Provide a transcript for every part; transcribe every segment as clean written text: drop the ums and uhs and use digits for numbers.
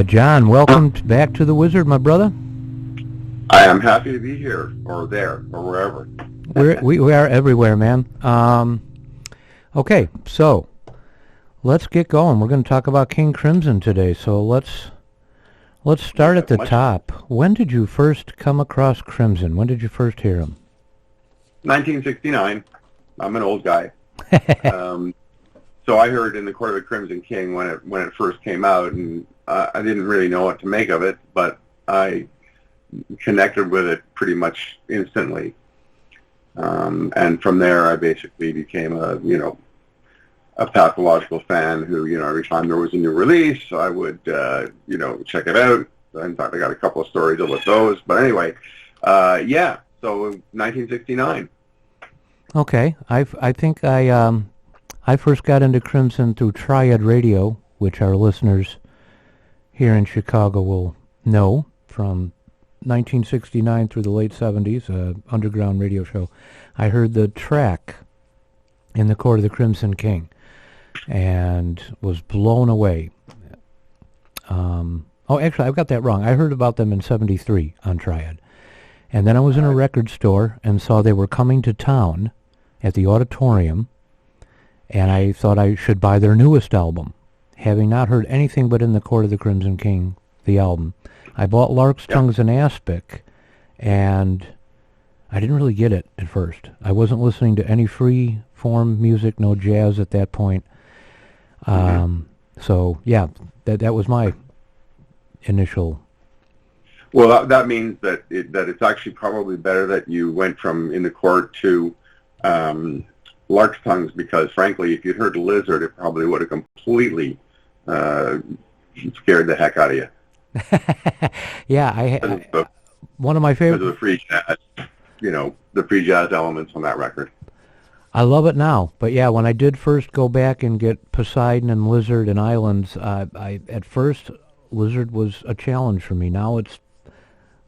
John, welcome back to the Wizard, my brother. I am happy to be here, or there, or wherever. We are everywhere, man. Okay, so let's get going. We're going to talk about King Crimson today. So let's start at the top. When did you first come across Crimson? When did you first hear him? 1969. I'm an old guy. So I heard In the Court of the Crimson King when it first came out, and I didn't really know what to make of it, but I connected with it pretty much instantly. And from there, I basically became a pathological fan who, every time there was a new release, I would, check it out. In fact, I got a couple of stories with those. But anyway, so 1969. Okay, I think I first got into Crimson through Triad Radio, which our listeners here in Chicago will know from 1969 through the late 70s, underground radio show. I heard the track In the Court of the Crimson King and was blown away. Actually, I've got that wrong. I heard about them in 73 on Triad. And then I was in a record store and saw they were coming to town at the auditorium, and I thought I should buy their newest album. Having not heard anything but In the Court of the Crimson King, the album, I bought Lark's Tongues and Aspic, and I didn't really get it at first. I wasn't listening to any free form music, no jazz at that point. So, yeah, that was my initial... Well, that means that it's actually probably better that you went from In the Court to Lark's Tongues, because frankly, if you'd heard Lizard, it probably would have completely scared the heck out of you. Yeah, one of my favorite... Because of the free jazz, the free jazz elements on that record. I love it now, but yeah, when I did first go back and get Poseidon and Lizard and Islands, at first Lizard was a challenge for me. Now it's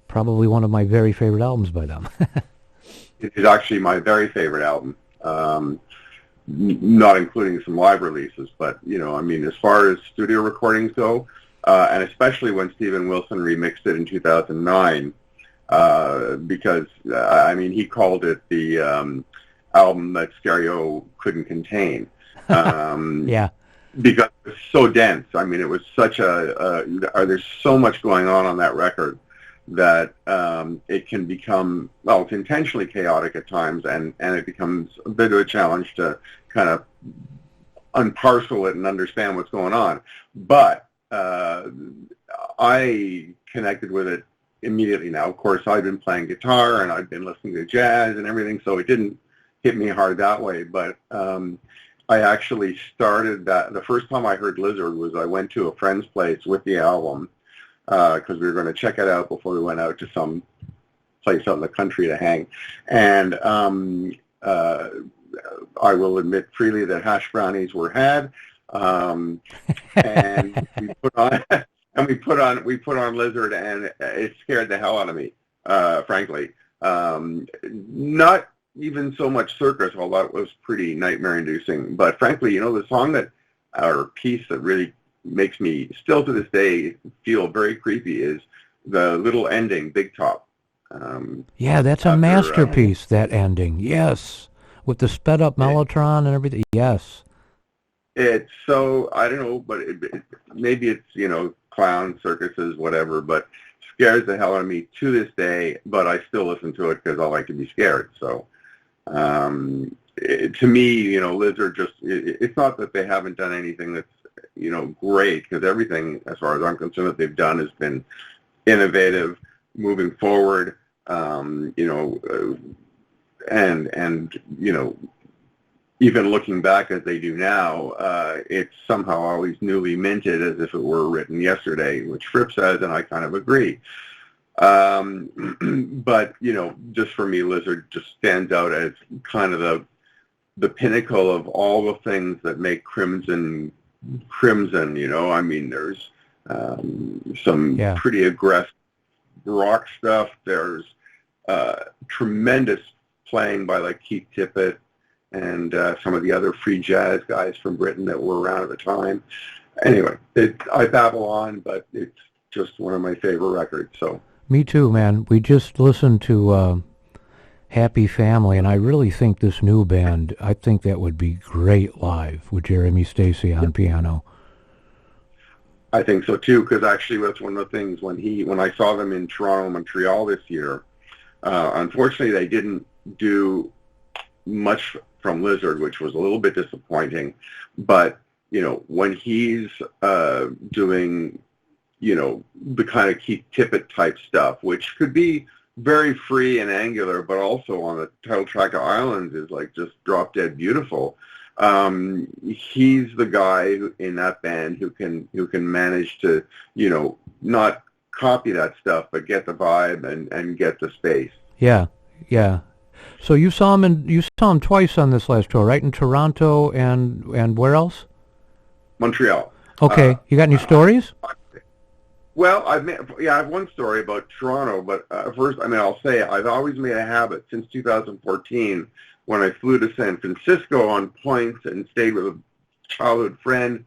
probably one of my very favorite albums by them. It is actually my very favorite album, not including some live releases. But, as far as studio recordings go, and especially when Steven Wilson remixed it in 2009, because, he called it the album that Stereo couldn't contain. Yeah. Because it was so dense. It was such there's so much going on that record that it can become, it's intentionally chaotic at times, and it becomes a bit of a challenge to kind of unparcel it and understand what's going on. But I connected with it immediately now. Of course, I've been playing guitar, and I've been listening to jazz and everything, so it didn't hit me hard that way. But I actually started that. The first time I heard Lizard was I went to a friend's place with the album, because we were going to check it out before we went out to some place out in the country to hang. And I will admit freely that hash brownies were had, and we put on Lizard, and it scared the hell out of me, frankly. Not even so much Circus, although it was pretty nightmare-inducing. But frankly, the song or piece that really makes me, still to this day, feel very creepy is the little ending, Big Top. Yeah, that's a masterpiece, that ending. Yes. With the sped-up Mellotron and everything. Yes. It's so, I don't know, but maybe it's, clown circuses, whatever, but scares the hell out of me to this day, but I still listen to it because I like to be scared. So, to me, Lizard just, it's not that they haven't done anything that's, great, because everything, as far as I'm concerned, that they've done has been innovative, moving forward, and even looking back as they do now, it's somehow always newly minted as if it were written yesterday, which Fripp says, and I kind of agree. But, just for me, Lizard just stands out as kind of the pinnacle of all the things that make Crimson. There's some pretty aggressive rock stuff. There's tremendous playing by like Keith Tippett and some of the other free jazz guys from Britain that were around at the time. Anyway, I babble on, but it's just one of my favorite records. So Me too, man. We just listened to Happy Family, and I really think this new band, I think that would be great live with Jeremy Stacy on piano. I think so too, because actually that's one of the things when I saw them in Toronto, Montreal this year. Unfortunately, they didn't do much from Lizard, which was a little bit disappointing. But when he's doing the kind of Keith Tippett type stuff, which could be very free and angular, but also on the title track of Islands is like just drop dead beautiful. He's the guy in that band who can manage to not copy that stuff, but get the vibe and get the space. Yeah, yeah. So you saw him twice on this last tour, right? In Toronto and where else? Montreal. Okay. You got any stories? Well, I have one story about Toronto, but first, I'll say I've always made a habit since 2014 when I flew to San Francisco on points and stayed with a childhood friend,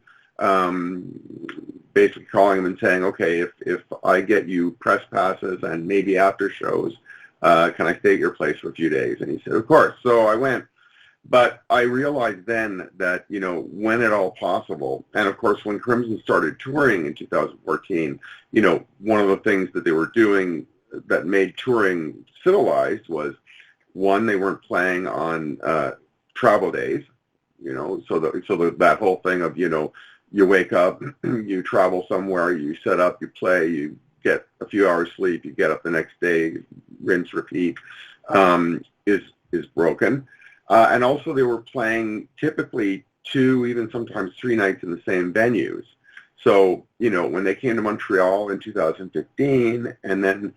basically calling him and saying, okay, if I get you press passes and maybe after shows, can I stay at your place for a few days? And he said, of course. So I went. But I realized then that, when at all possible, and of course when Crimson started touring in 2014, one of the things that they were doing that made touring civilized was, one, they weren't playing on travel days, so that whole thing of, you wake up, you travel somewhere, you set up, you play, you get a few hours sleep, you get up the next day, rinse, repeat, is broken. And also they were playing typically 2, even sometimes 3 nights in the same venues. So, when they came to Montreal in 2015, and then,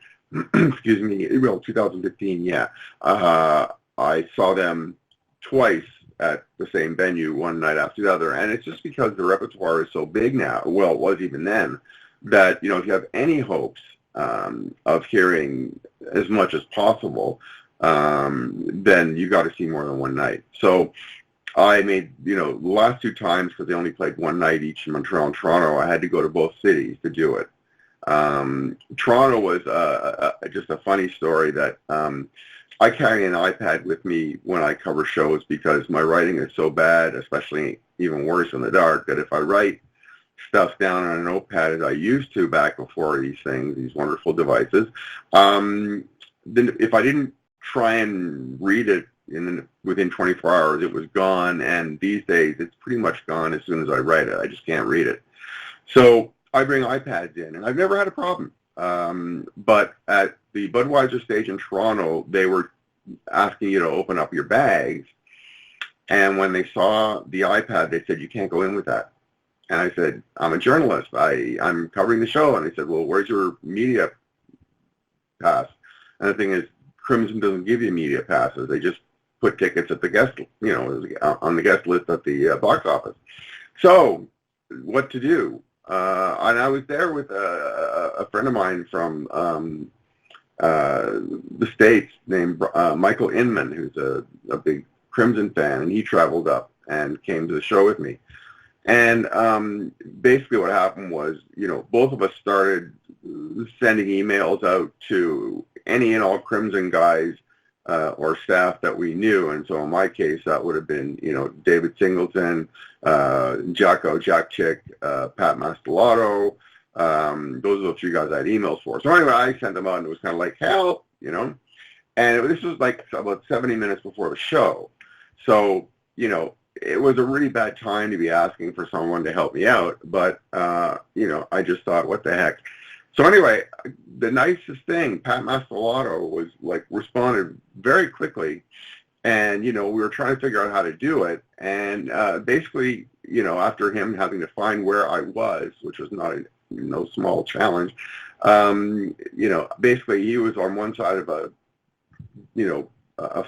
2015, yeah, I saw them twice at the same venue, one night after the other. And it's just because the repertoire is so big now, well, it was even then, that, if you have any hopes of hearing as much as possible, then you got to see more than one night. So I made, the last 2 times, because they only played one night each in Montreal and Toronto, I had to go to both cities to do it. Toronto was just a funny story that I carry an iPad with me when I cover shows because my writing is so bad, especially even worse in the dark, that if I write stuff down on a notepad as I used to back before these wonderful devices, then if I didn't try and read it within 24 hours, it was gone. And these days, it's pretty much gone as soon as I write it. I just can't read it. So I bring iPads in, and I've never had a problem. But at the Budweiser stage in Toronto, they were asking you to open up your bags. And when they saw the iPad, they said, you can't go in with that. And I said, I'm a journalist. I'm covering the show. And they said, well, where's your media pass? And the thing is, Crimson doesn't give you media passes. They just put tickets at the guest, on the guest list at the box office. So what to do? And I was there with a friend of mine from the States named Michael Inman, who's a big Crimson fan, and he traveled up and came to the show with me. And basically what happened was, both of us started sending emails out to any and all Crimson guys or staff that we knew. And so in my case, that would have been, David Singleton, Jack Chick, Pat Mastelotto. Those are the 3 guys I had emails for. So anyway, I sent them out, and it was kind of like, help, And this was like about 70 minutes before the show. So, it was a really bad time to be asking for someone to help me out. But, I just thought, what the heck? So anyway, the nicest thing, Pat Mastelotto was responded very quickly, and we were trying to figure out how to do it, and basically, after him having to find where I was, which was no small challenge, basically he was on one side of a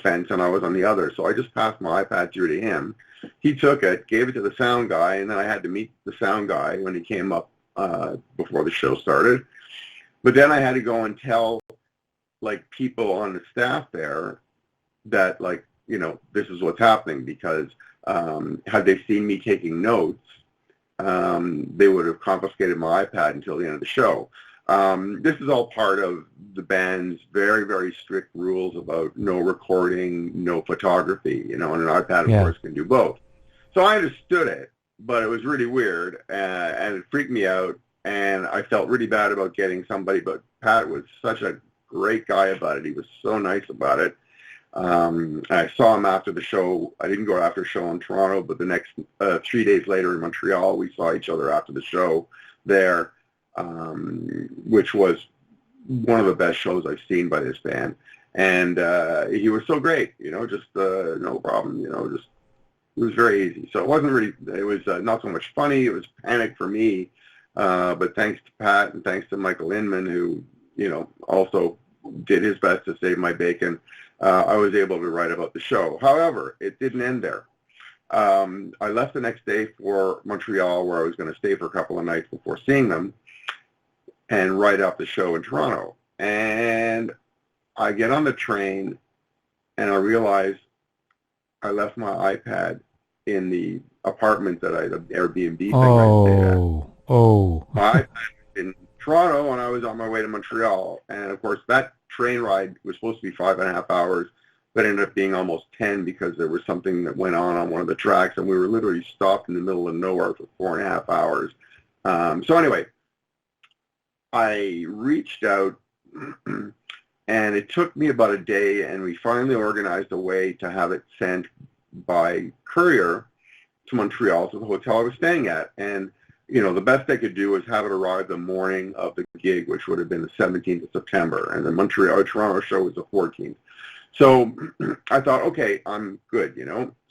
fence, and I was on the other, so I just passed my iPad through to him. He took it, gave it to the sound guy, and then I had to meet the sound guy when he came up before the show started. But then I had to go and tell, people on the staff there that, this is what's happening, because had they seen me taking notes, they would have confiscated my iPad until the end of the show. This is all part of the band's very, very strict rules about no recording, no photography, and an iPad, of course, can do both. So I understood it, but it was really weird, and it freaked me out, and I felt really bad about getting somebody, but Pat was such a great guy about it. He was so nice about it. I saw him after the show. I didn't go after the show in Toronto, but the next 3 days later in Montreal, we saw each other after the show there, which was one of the best shows I've seen by this band. And he was so great, just no problem, just it was very easy. So it wasn't really, it was not so much funny. It was panic for me. But thanks to Pat and thanks to Michael Inman, who, also did his best to save my bacon, I was able to write about the show. However, it didn't end there. I left the next day for Montreal, where I was going to stay for a couple of nights before seeing them, and write up the show in Toronto. And I get on the train, and I realize I left my iPad in the apartment that the Airbnb thing I stayed at. My iPad was in Toronto, and I was on my way to Montreal. And, of course, that train ride was supposed to be 5.5 hours, but ended up being almost 10 because there was something that went on one of the tracks, and we were literally stopped in the middle of nowhere for 4.5 hours. So anyway, I reached out, and it took me about a day, and we finally organized a way to have it sent by courier to Montreal, to the hotel I was staying at. And, the best they could do was have it arrive the morning of the gig, which would have been the 17th of September, and the Toronto show was the 14th. So I thought, okay, I'm good,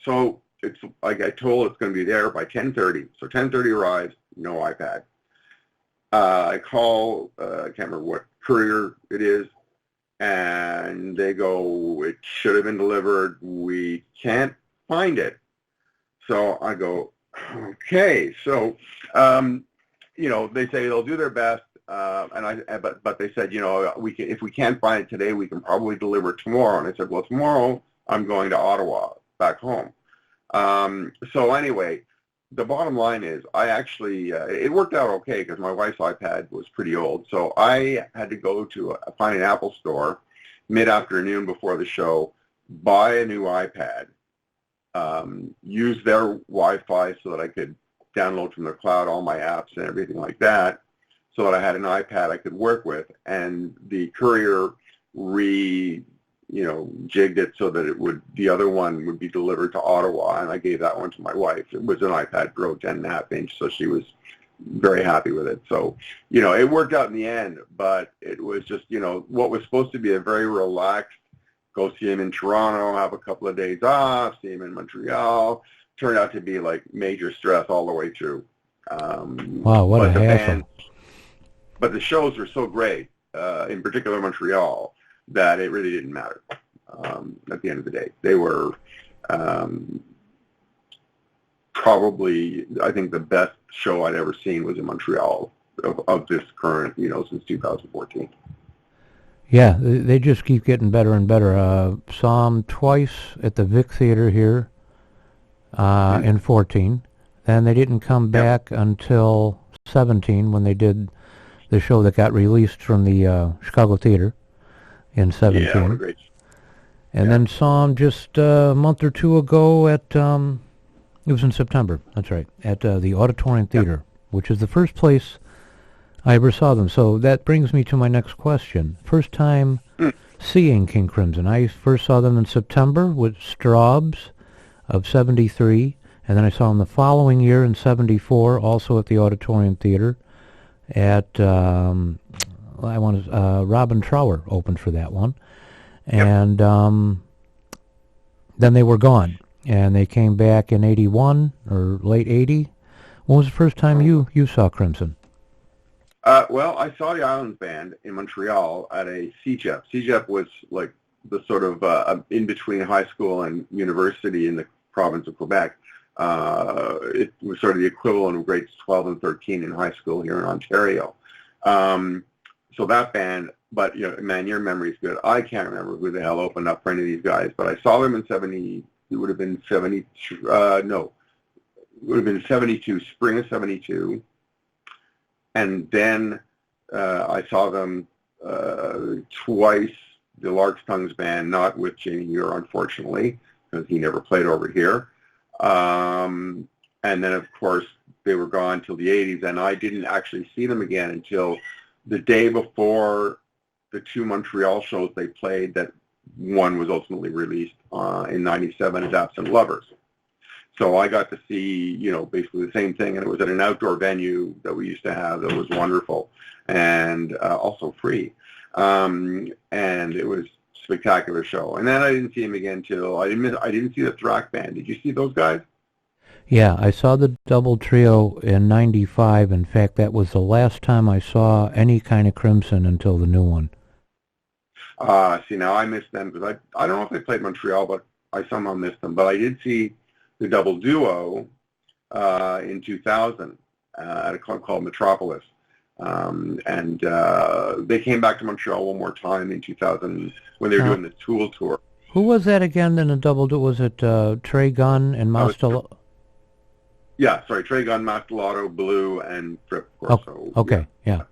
So it's like I told, it's going to be there by 10:30. So 10:30 arrives, no iPad. I call, I can't remember what courier it is, and they go, it should have been delivered. We can't find it. So I go, okay. So, they say they'll do their best. But they said, if we can't find it today, we can probably deliver it tomorrow. And I said, well, tomorrow I'm going to Ottawa, back home. So anyway, the bottom line is I actually, it worked out okay because my wife's iPad was pretty old. So I had to go to find an Apple store mid-afternoon before the show, buy a new iPad, use their Wi-Fi so that I could download from the cloud all my apps and everything like that, so that I had an iPad I could work with, and the courier jigged it so that the other one would be delivered to Ottawa, and I gave that one to my wife. It was an iPad Pro 10.5 inch, so she was very happy with it. So, it worked out in the end, but it was just, what was supposed to be a very relaxed, go see him in Toronto, have a couple of days off, see him in Montreal, turned out to be like major stress all the way through. Wow, what a hassle. But the shows were so great, in particular Montreal, that it really didn't matter at the end of the day. They were probably, I think, the best show I'd ever seen was in Montreal of this current, since 2014. Yeah, they just keep getting better and better. Saw them twice at the Vic Theater here in 14. Then they didn't come back until 17 when they did the show that got released from the Chicago Theater in 17. Yeah, what a great show. And then saw them just a month or two ago at, it was in September, that's right, at the Auditorium Theater, which is the first place I ever saw them. So that brings me to my next question. First time seeing King Crimson. I first saw them in September with Straub's of 73, and then I saw them the following year in 74, also at the Auditorium Theater at, Robin Trower opened for that one. And then they were gone, and they came back in 81 or late 80. When was the first time you saw Crimson? Well, I saw the Islands Band in Montreal at a CJEP. CJEP was like the sort of in between high school and university in the province of Quebec. It was sort of the equivalent of grades 12 and 13 in high school here in Ontario. So that band, but man, your memory's good. I can't remember who the hell opened up for any of these guys, but I saw them in 70. It would have been 70. No, would have been 72, spring of 72. And then I saw them twice, the Lark's Tongues band, not with Jamie Muir, unfortunately, because he never played over here. And then, of course, they were gone till the 80s, and I didn't actually see them again until the day before the two Montreal shows they played, that one was ultimately released in 97 as Absent Lovers. So I got to see, basically the same thing, and it was at an outdoor venue that we used to have that was wonderful and also free. And it was a spectacular show. And then I didn't see him again till I didn't see the Thrack Band. Did you see those guys? Yeah, I saw the double trio in 95. In fact, that was the last time I saw any kind of Crimson until the new one. See, now I missed them because I don't know if they played Montreal, but I somehow missed them. But I did see the double duo in 2000 at a club called Metropolis. And they came back to Montreal one more time in 2000 when they were doing the Tool tour. Who was that again in the double duo? Was it Trey Gunn and Mastel? Yeah, sorry, Trey Gunn, Mastelotto, Blue, and Fripp, of course. Oh, okay, yeah.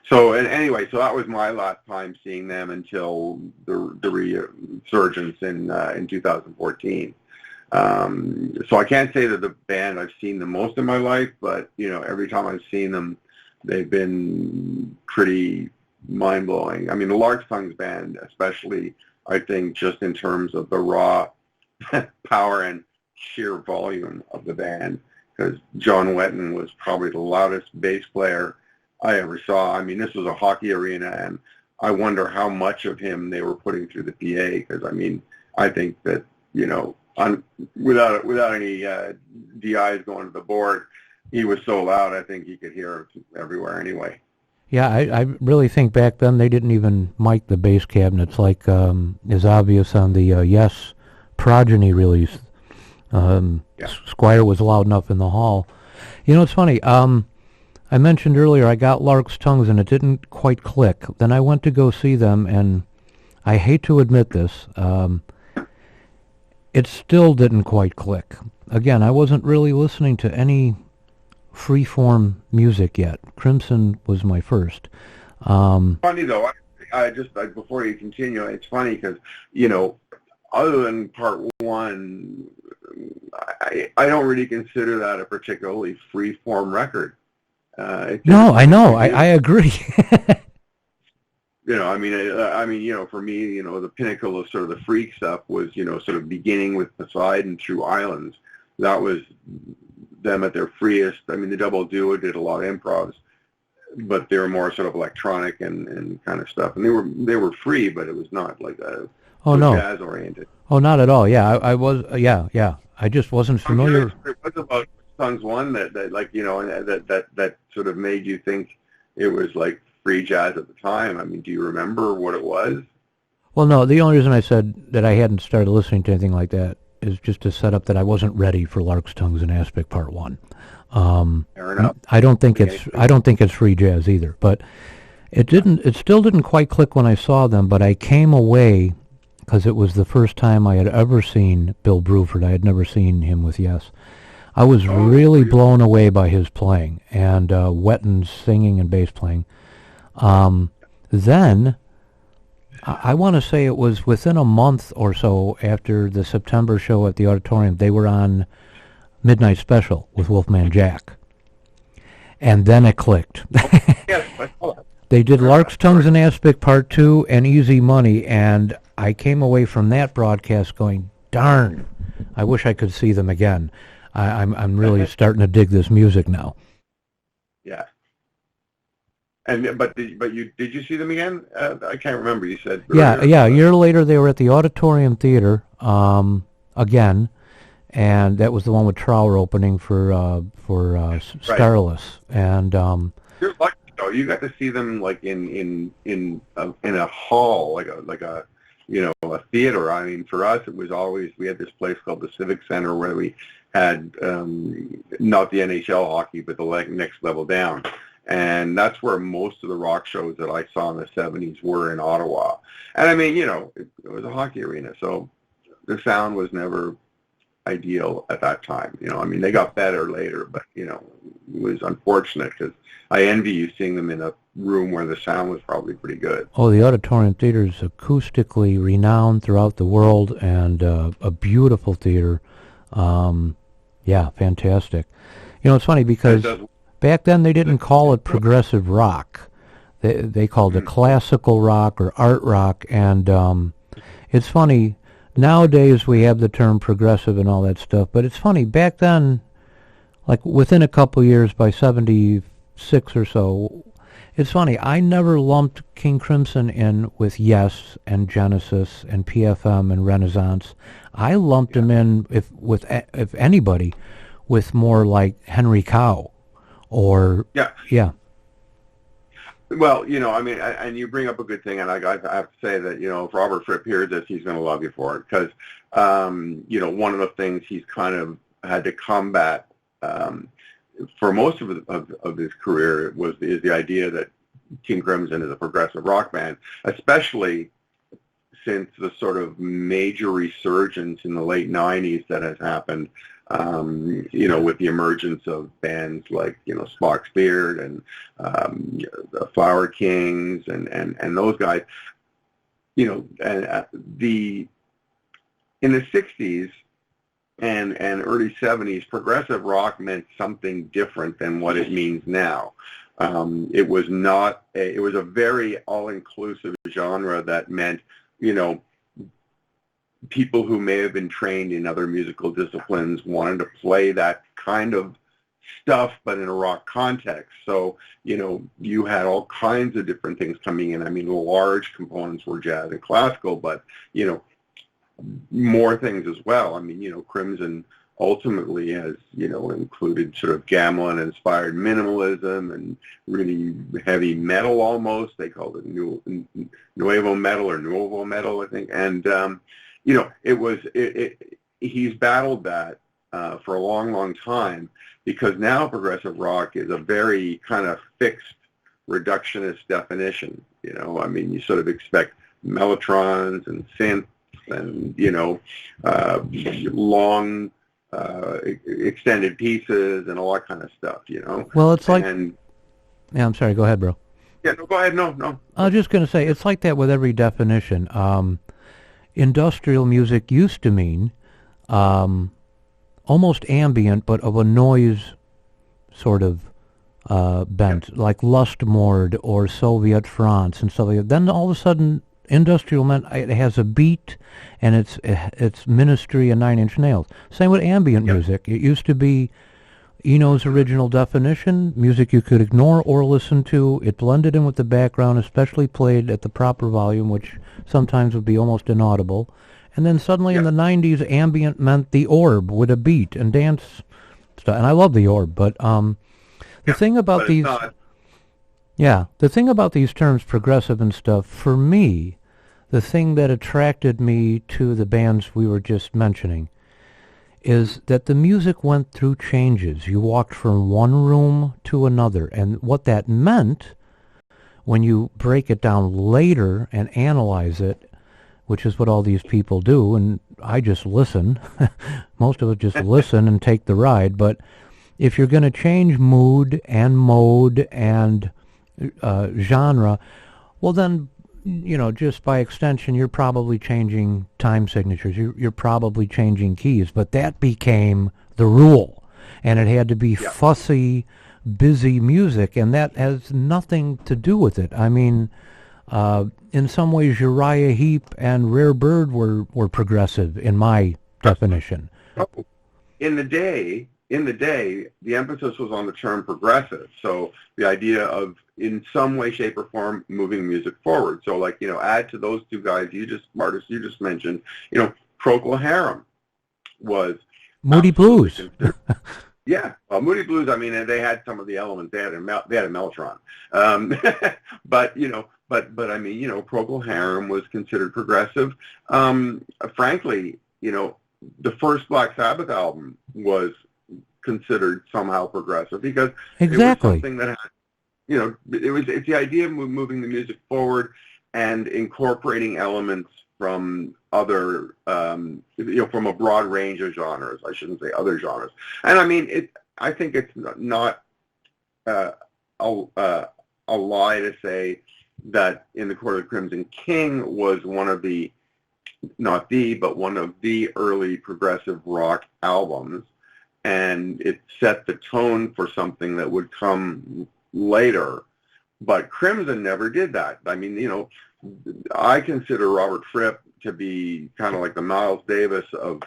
So anyway, so that was my last time seeing them until the resurgence in 2014. So I can't say that the band I've seen the most in my life, but every time I've seen them, they've been pretty mind-blowing. I mean, the Lark's Tongues band, especially, I think, just in terms of the raw power and sheer volume of the band, because John Wetton was probably the loudest bass player I ever saw. I mean, this was a hockey arena, and I wonder how much of him they were putting through the PA, because, I mean, I think that, without any DIs going to the board, he was so loud, I think he could hear everywhere anyway. Yeah, I really think back then they didn't even mic the bass cabinets like is obvious on the Yes Progeny release. Squire was loud enough in the hall. It's funny. I mentioned earlier I got Lark's Tongues and it didn't quite click. Then I went to go see them, and I hate to admit this, it still didn't quite click. Again, I wasn't really listening to any freeform music yet. Crimson was my first. Funny though, I just before you continue, it's funny because other than part one, I don't really consider that a particularly freeform record. No, I know. I agree. I mean, for me, the pinnacle of sort of the freak stuff was, sort of beginning with Poseidon through Islands. That was them at their freest. I mean, the double duo did a lot of improvs, but they were more sort of electronic and kind of stuff. And they were free, but it was not like jazz oriented. Oh, not at all. Yeah, I was. Yeah. I just wasn't familiar. It was about Songs One that that sort of made you think it was like free jazz at the time. I mean, do you remember what it was? Well, no. The only reason I said that I hadn't started listening to anything like that is just to set up that I wasn't ready for Lark's Tongues and Aspic Part 1. Fair enough. I don't think it's free jazz either. But it still didn't quite click when I saw them. But I came away because it was the first time I had ever seen Bill Bruford. I had never seen him with Yes. I was really blown away by his playing and Wetton's singing and bass playing. Then, I want to say it was within a month or so after the September show at the auditorium, they were on Midnight Special with Wolfman Jack. And then it clicked. Yes, I saw that. They did Lark's Tongues and Aspic Part 2 and Easy Money, and I came away from that broadcast going, darn, I wish I could see them again. I'm really starting to dig this music now. Yeah. But did you see them again? I can't remember. You said yeah. A year later, they were at the Auditorium Theater again, and that was the one with Trower opening for Starless. And you're lucky though. You got to see them like in a hall, like a theater. I mean, for us, it was always we had this place called the Civic Center where we had not the NHL hockey, but the next level down. And that's where most of the rock shows that I saw in the 70s were in Ottawa. And I mean, it was a hockey arena, so the sound was never ideal at that time. I mean, they got better later, but, it was unfortunate because I envy you seeing them in a room where the sound was probably pretty good. Oh, the Auditorium Theater is acoustically renowned throughout the world, and a beautiful theater. Yeah, fantastic. It's funny because back then they didn't call it progressive rock. They called it classical rock or art rock, and it's funny. Nowadays we have the term progressive and all that stuff, but it's funny, back then, like within a couple years, by 76 or so, it's funny, I never lumped King Crimson in with Yes and Genesis and PFM and Renaissance. I lumped them in, if anybody, with more like Henry Cow or... Yeah. Well, I mean, and you bring up a good thing, and I have to say that, if Robert Fripp hears this, he's going to love you for it, because, one of the things he's kind of had to combat for most of his career is the idea that King Crimson is a progressive rock band, especially since the sort of major resurgence in the late 90s that has happened, with the emergence of bands like, Spock's Beard and the Flower Kings and those guys, in the 60s and early 70s, progressive rock meant something different than what it means now. It was a very all-inclusive genre that meant, people who may have been trained in other musical disciplines wanted to play that kind of stuff, but in a rock context. So, you had all kinds of different things coming in. I mean, the large components were jazz and classical, but, more things as well. I mean, Crimson ultimately has, included sort of Gamelan-inspired minimalism and really heavy metal almost. They called it Nuevo metal or Nuevo metal, I think. And, he's battled that for a long, long time, because now progressive rock is a very kind of fixed reductionist definition. I mean, you sort of expect mellotrons and synths and, long extended pieces and all that kind of stuff, Well, it's like... Yeah, I'm sorry. Go ahead, bro. Yeah, no, go ahead. No. I was just going to say, it's like that with every definition. Industrial music used to mean almost ambient, but of a noise sort of bent, like Lustmord or Soviet France and stuff like that. Then all of a sudden, industrial meant it has a beat, and it's Ministry and Nine Inch Nails. Same with ambient music. It used to be Eno's original definition, music you could ignore or listen to. It blended in with the background, especially played at the proper volume, which sometimes would be almost inaudible. And then suddenly in the 90s, ambient meant the Orb with a beat and dance stuff. And I love the Orb, but the thing about these... the thing about these terms, progressive and stuff, for me, the thing that attracted me to the bands we were just mentioning is that the music went through changes. You walked from one room to another, and what that meant, when you break it down later and analyze it, which is what all these people do, and I just listen. Most of us just listen and take the ride, but if you're going to change mood and mode and genre, well then, just by extension, you're probably changing time signatures. You're probably changing keys. But that became the rule, and it had to be fussy, busy music, and that has nothing to do with it. I mean, in some ways, Uriah Heep and Rare Bird were progressive in my definition. In the day, the emphasis was on the term progressive. So the idea of, in some way, shape, or form, moving music forward. So, like, add to those two guys, artists you just mentioned, Procol Harum was Moody Blues. Well, Moody Blues. I mean, they had some of the elements. They had a mellotron, but I mean, Procol Harum was considered progressive. Frankly, the first Black Sabbath album was considered somehow progressive because it was something that had, it's the idea of moving the music forward and incorporating elements from other, from a broad range of genres. I shouldn't say other genres. And I mean, I think it's not a lie to say that In the Court of the Crimson King was one of the, not the, but one of the early progressive rock albums, and it set the tone for something that would come later. But Crimson never did that. I mean, I consider Robert Fripp to be kind of like the Miles Davis of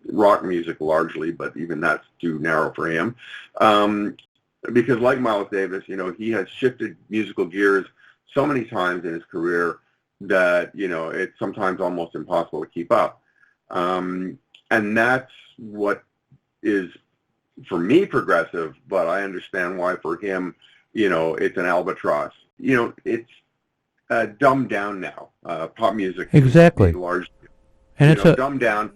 rock music largely, but even that's too narrow for him. Because like Miles Davis, he has shifted musical gears so many times in his career that, it's sometimes almost impossible to keep up. And that's what is, for me, progressive, but I understand why for him, it's an albatross. It's dumbed down now. Pop music exactly, is largely, and it's dumbed down.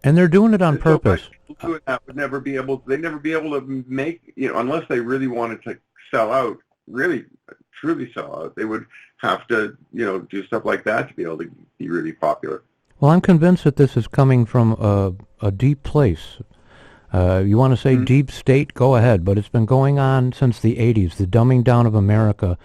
And they're doing it on purpose. People would never be able. They'd never be able to make, unless they really wanted to sell out, really truly sell out. They would have to, do stuff like that to be able to be really popular. Well, I'm convinced that this is coming from a deep place. You want to say deep state? Go ahead. But it's been going on since the 80s, the dumbing down of America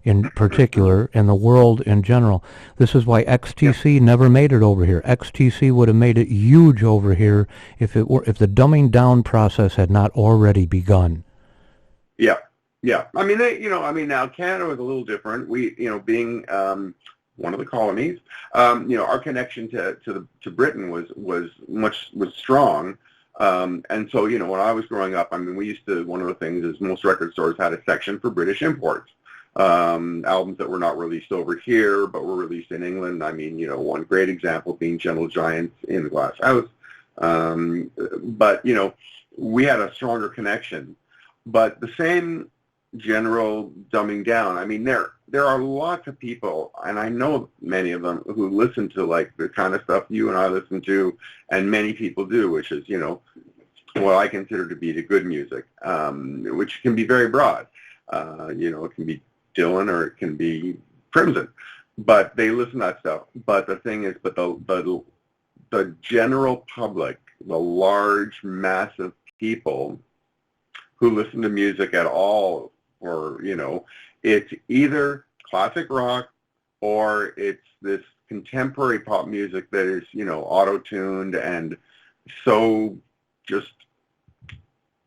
in particular, and the world in general. This is why XTC never made it over here. XTC would have made it huge over here if the dumbing down process had not already begun. Yeah. I mean, now Canada was a little different. We, being one of the colonies, our connection to Britain was strong. And so, when I was growing up, I mean, one of the things is most record stores had a section for British imports. Albums that were not released over here, but were released in England. I mean, one great example being Gentle Giant's In the Glass House. But, we had a stronger connection. But the same general dumbing down, I mean, there are lots of people, and I know many of them, who listen to, like, the kind of stuff you and I listen to, and many people do, which is, what I consider to be the good music, which can be very broad. It can be Dylan or it can be Crimson, but they listen to that stuff. But the thing is, the general public, the large, massive people who listen to music at all, or, it's either classic rock or it's this contemporary pop music that is, auto-tuned and so just,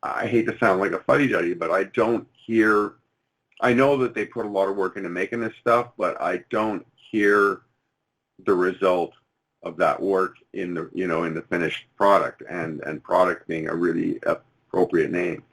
I hate to sound like a fuddy-duddy, but I know that they put a lot of work into making this stuff, but I don't hear the result of that work in the, in the finished product, and product being a really appropriate name.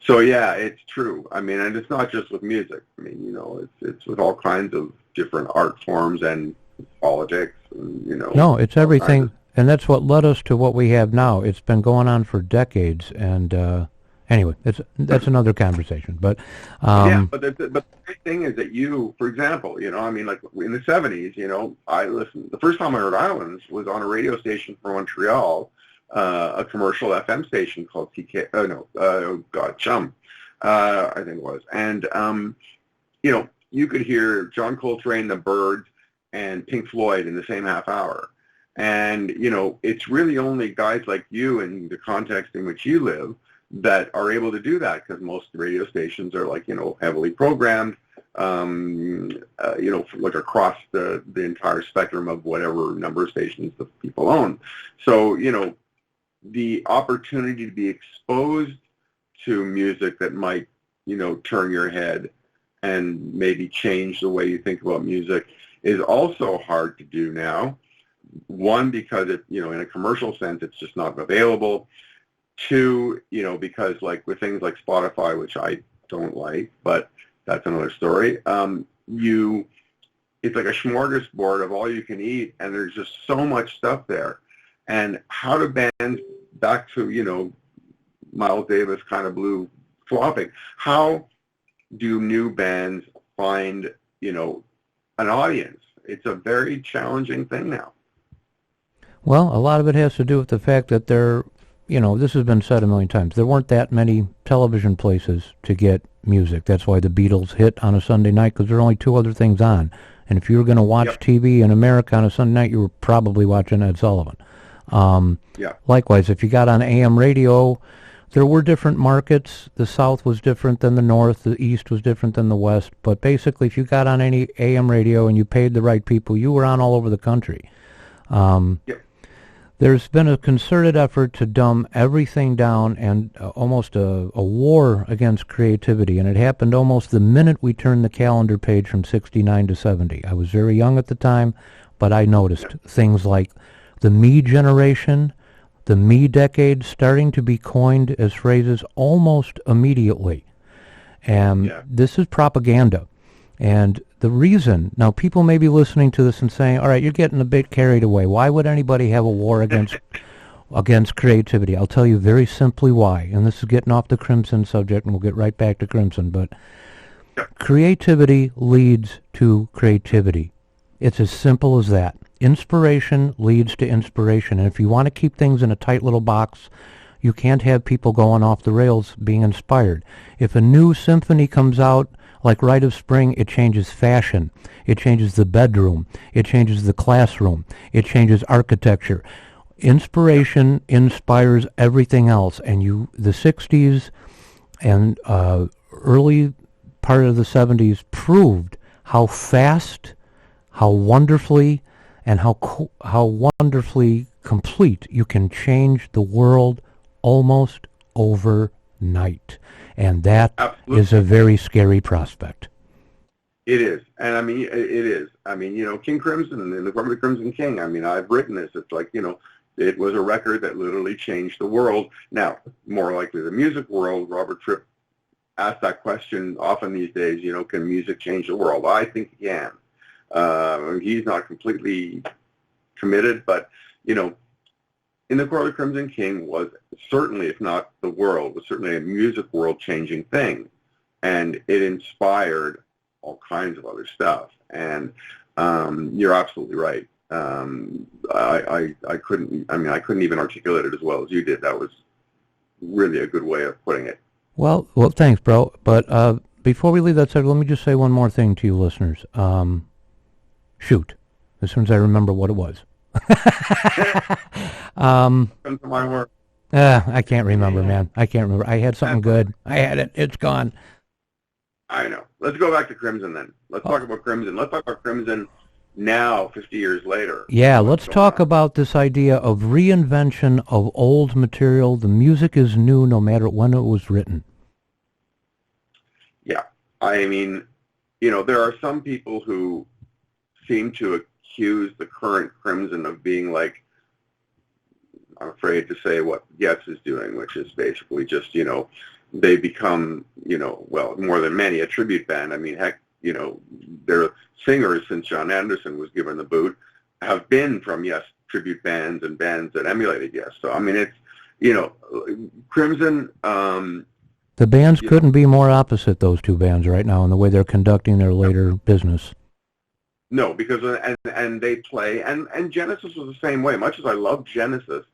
So yeah, it's true. I mean, and it's not just with music. I mean, it's with all kinds of different art forms and politics, and, No, it's everything, and that's what led us to what we have now. It's been going on for decades, and anyway, that's another conversation. But but the great thing is that for example, I mean, like in the 70s, I listened. The first time I heard Islands was on a radio station from Montreal, a commercial FM station called TK. Chum, I think it was. And you could hear John Coltrane, the Byrds, and Pink Floyd in the same half hour. And it's really only guys like you and the context in which you live that are able to do that, because most radio stations are like, heavily programmed, like across the entire spectrum of whatever number of stations the people own. So, the opportunity to be exposed to music that might, turn your head and maybe change the way you think about music is also hard to do now. One, because in a commercial sense, it's just not available. Two, because like with things like Spotify, which I don't like, but that's another story. It's like a smorgasbord of all you can eat, and there's just so much stuff there. And how do bands, back to, Miles Davis kind of blue flopping, how do new bands find, an audience? It's a very challenging thing now. Well, a lot of it has to do with the fact that this has been said a million times, there weren't that many television places to get music. That's why the Beatles hit on a Sunday night, because there are only two other things on, And if you were going to watch Yep. TV in America on a Sunday night, you were probably watching Ed Sullivan. Yeah. Likewise, if you got on AM radio, there were different markets. The South was different than the North. The East was different than the West. But basically, if you got on any AM radio and you paid the right people, you were on all over the country. Yep. There's been a concerted effort to dumb everything down and almost a war against creativity. And it happened almost the minute we turned the calendar page from 69 to 70. I was very young at the time, but I noticed things like the me generation, the me decade starting to be coined as phrases almost immediately. And this is propaganda. And the reason, now people may be listening to this and saying, all right, you're getting a bit carried away. Why would anybody have a war against creativity? I'll tell you very simply why. And this is getting off the Crimson subject, and we'll get right back to Crimson. But creativity leads to creativity. It's as simple as that. Inspiration leads to inspiration. And if you want to keep things in a tight little box, you can't have people going off the rails being inspired. If a new symphony comes out, like Rite of Spring, it changes fashion. It changes the bedroom. It changes the classroom. It changes architecture. Inspiration inspires everything else. And the 60s and early part of the 70s proved how fast, how wonderfully, and how wonderfully complete you can change the world almost overnight. And that is a very scary prospect. It is. And I mean, it is. I mean, King Crimson and the Former Crimson King, I mean, I've written this. It's like, it was a record that literally changed the world. Now, more likely the music world, Robert Tripp asked that question often these days, can music change the world? I think it can. He's not completely committed, but, in the Court of the Crimson King was certainly, if not the world, was certainly a music world-changing thing. And it inspired all kinds of other stuff. And you're absolutely right. I couldn't even articulate it as well as you did. That was really a good way of putting it. Well, thanks, bro. But before we leave that subject, let me just say one more thing to you listeners. Shoot. As soon as I remember what it was. I can't remember, man. I can't remember. I had something good. I had it. It's gone. I know. Let's go back to Crimson then. Let's talk about Crimson. Let's talk about Crimson now, 50 years later. Yeah, let's talk about this idea of reinvention of old material. The music is new no matter when it was written. Yeah. I mean, there are some people who seem to accuse the current Crimson of being like, I'm afraid to say what Yes is doing, which is basically just, they become, well, more than many, a tribute band. I mean, heck, their singers, since John Anderson was given the boot, have been from Yes tribute bands and bands that emulated Yes. So, I mean, it's, Crimson... the bands couldn't be more opposite, those two bands right now, in the way they're conducting their later business. No, because and they play, and Genesis was the same way. Much as I love Genesis,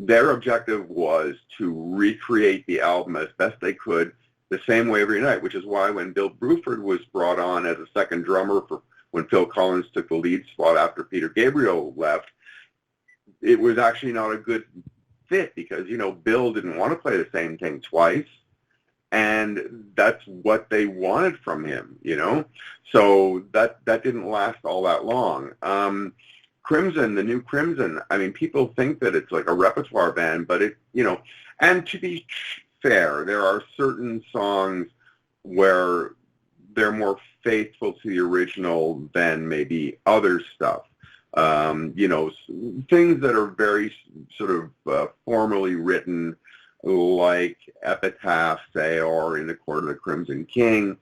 their objective was to recreate the album as best they could the same way every night, which is why when Bill Bruford was brought on as a second drummer for when Phil Collins took the lead spot after Peter Gabriel left, it was actually not a good fit because, Bill didn't want to play the same thing twice. And that's what they wanted from him, So that didn't last all that long. Crimson, the new Crimson, I mean, people think that it's like a repertoire band, but it, and to be fair, there are certain songs where they're more faithful to the original than maybe other stuff. Things that are very sort of formally written, like Epitaph, say, or In the Court of the Crimson King,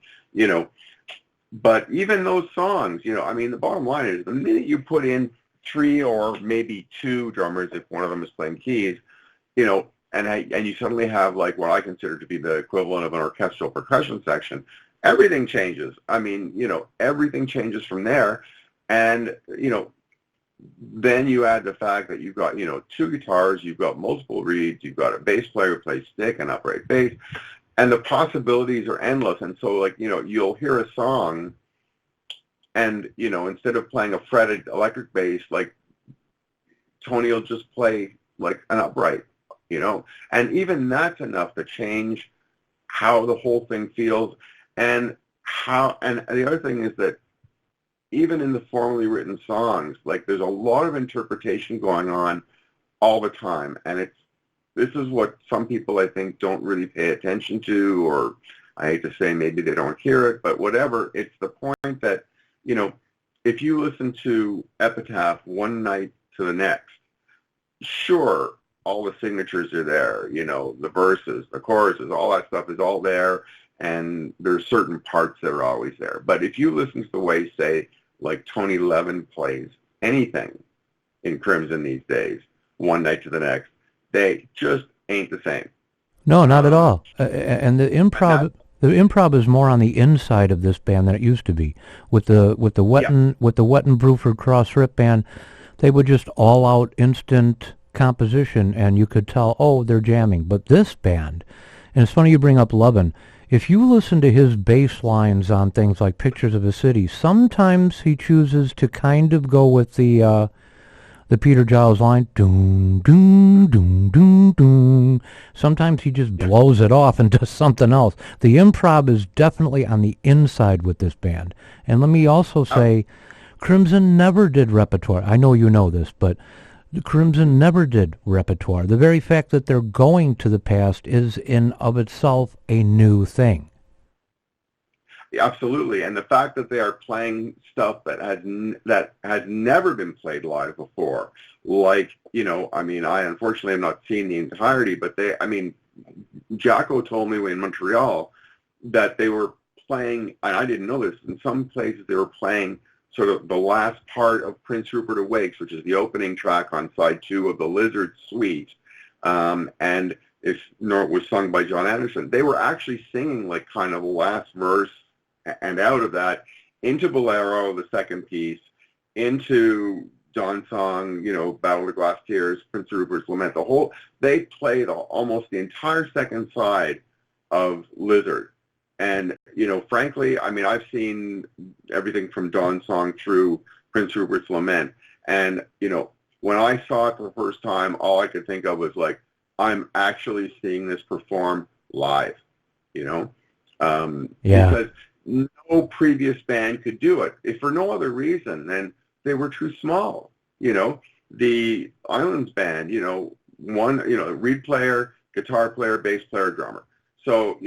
but even those songs, I mean, the bottom line is the minute you put in 3 or maybe 2 drummers, if one of them is playing keys, and you suddenly have like what I consider to be the equivalent of an orchestral percussion section, everything changes. I mean, everything changes from there. And, then you add the fact that you've got, 2 guitars, you've got multiple reeds, you've got a bass player who plays stick and upright bass, and the possibilities are endless. And so, like, you'll hear a song And, instead of playing a fretted electric bass, like Tony will just play like an upright, and even that's enough to change how the whole thing feels. And the other thing is that even in the formally written songs, like there's a lot of interpretation going on all the time. And this is what some people, I think, don't really pay attention to, or I hate to say maybe they don't hear it, but whatever. It's the point that, if you listen to Epitaph one night to the next, sure, all the signatures are there, the verses, the choruses, all that stuff is all there, and there's certain parts that are always there. But if you listen to the way, say, like Tony Levin plays anything in Crimson these days, one night to the next, they just ain't the same. No, not at all. And the improv is more on the inside of this band than it used to be. With the Wetton Bruford Cross Rip band, they would just all out instant composition, and you could tell, oh, they're jamming. But this band, and it's funny you bring up Levin, if you listen to his bass lines on things like Pictures of a City, sometimes he chooses to kind of go with the Peter Giles line, doom, doom, doom, doom, doom. Sometimes he just blows it off and does something else. The improv is definitely on the inside with this band. And let me also say, Crimson never did repertoire. I know you know this, but Crimson never did repertoire. The very fact that they're going to the past is in of itself a new thing. Yeah, absolutely, and the fact that they are playing stuff that has never been played live before, like, I unfortunately have not seen the entirety, but Jacko told me in Montreal that they were playing, and I didn't know this, in some places they were playing sort of the last part of Prince Rupert Awakes, which is the opening track on side 2 of the Lizard Suite, and it was sung by John Anderson. They were actually singing like kind of the last verse and out of that into Bolero, the second piece, into Dawn Song, Battle of the Glass Tears, Prince Rupert's Lament. They played almost the entire second side of Lizard. And, frankly, I've seen everything from Dawn Song through Prince Rupert's Lament. And, when I saw it for the first time, all I could think of was like, I'm actually seeing this perform live, because no previous band could do it. If for no other reason than they were too small. The Islands band, reed player, guitar player, bass player, drummer. So,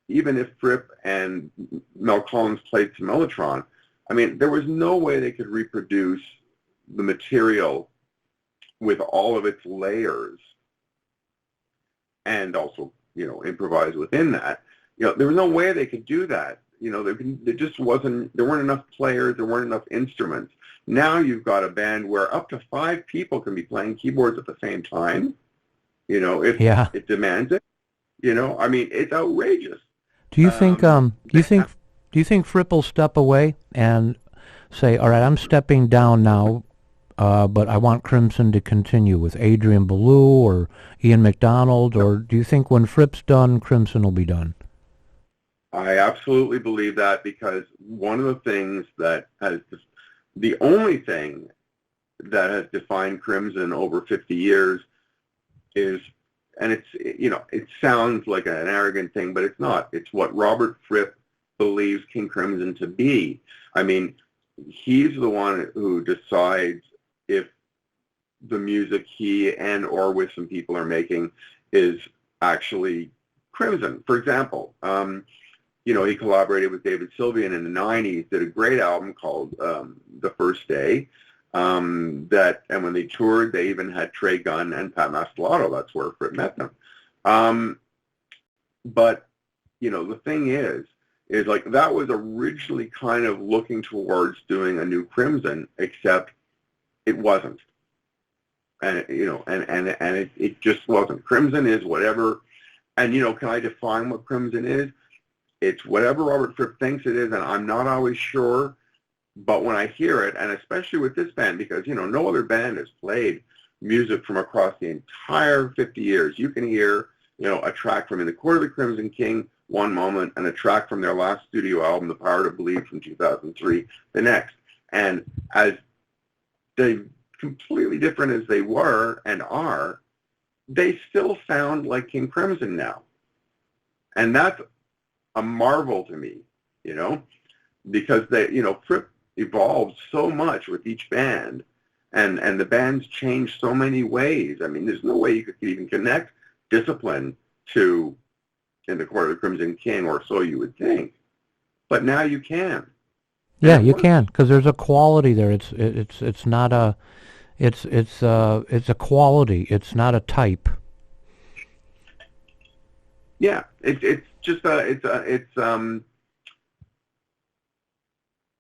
even if Fripp and Mel Collins played to Mellotron, there was no way they could reproduce the material with all of its layers and also, improvise within that. There was no way they could do that. There just wasn't, there weren't enough players, there weren't enough instruments. Now you've got a band where up to 5 people can be playing keyboards at the same time, if it demands it. It's outrageous. Do you think do you think Fripp will step away and say, all right, I'm stepping down now, but I want Crimson to continue with Adrian Belew or Ian MacDonald, or do you think when Fripp's done, Crimson will be done? I absolutely believe that, because one of the things the only thing that has defined Crimson over 50 years is, and it sounds like an arrogant thing, but it's not. It's what Robert Fripp believes King Crimson to be. He's the one who decides if the music he and or with some people are making is actually Crimson. For example, he collaborated with David Sylvian in the 90s, did a great album called The First Day, and when they toured, they even had Trey Gunn and Pat Mastelotto. That's where Fripp met them. But, the thing is like that was originally kind of looking towards doing a new Crimson, except it wasn't. And, it just wasn't. Crimson is whatever, and, can I define what Crimson is? It's whatever Robert Fripp thinks it is, and I'm not always sure. But when I hear it, and especially with this band, because, no other band has played music from across the entire 50 years. You can hear, a track from In the Court of the Crimson King one moment, and a track from their last studio album, The Power to Believe from 2003, the next. And as completely different as they were and are, they still sound like King Crimson now. And that's a marvel to me, you know, because they, you know, Fripp evolved so much with each band, and the band's changed so many ways. I mean, there's no way you could even connect Discipline to In the Court of the Crimson King, or so you would think. But now you can. Yeah, you can, because there's a quality there. It's not a it's a quality. It's not a type. Yeah, it's just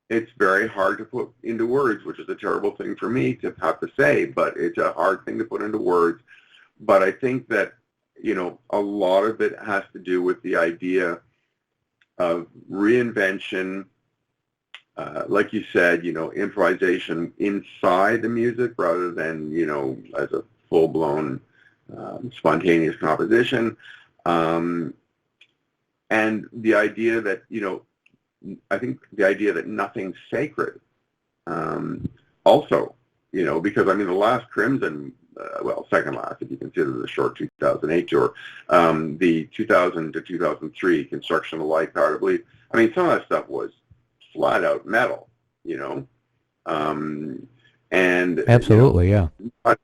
it's very hard to put into words, which is a terrible thing for me to have to say, but it's a hard thing to put into words. But I think that, you know, a lot of it has to do with the idea of reinvention, like you said, you know, improvisation inside the music rather than, you know, as a full-blown spontaneous composition. And the idea that, you know, I think the idea that nothing's sacred. Also, you know, because, I mean, the last Crimson, well, second last, if you consider the short 2008 tour, the 2000 to 2003 Construction of Life, Power to Believe, I mean, some of that stuff was flat out metal, you know. And absolutely, you know,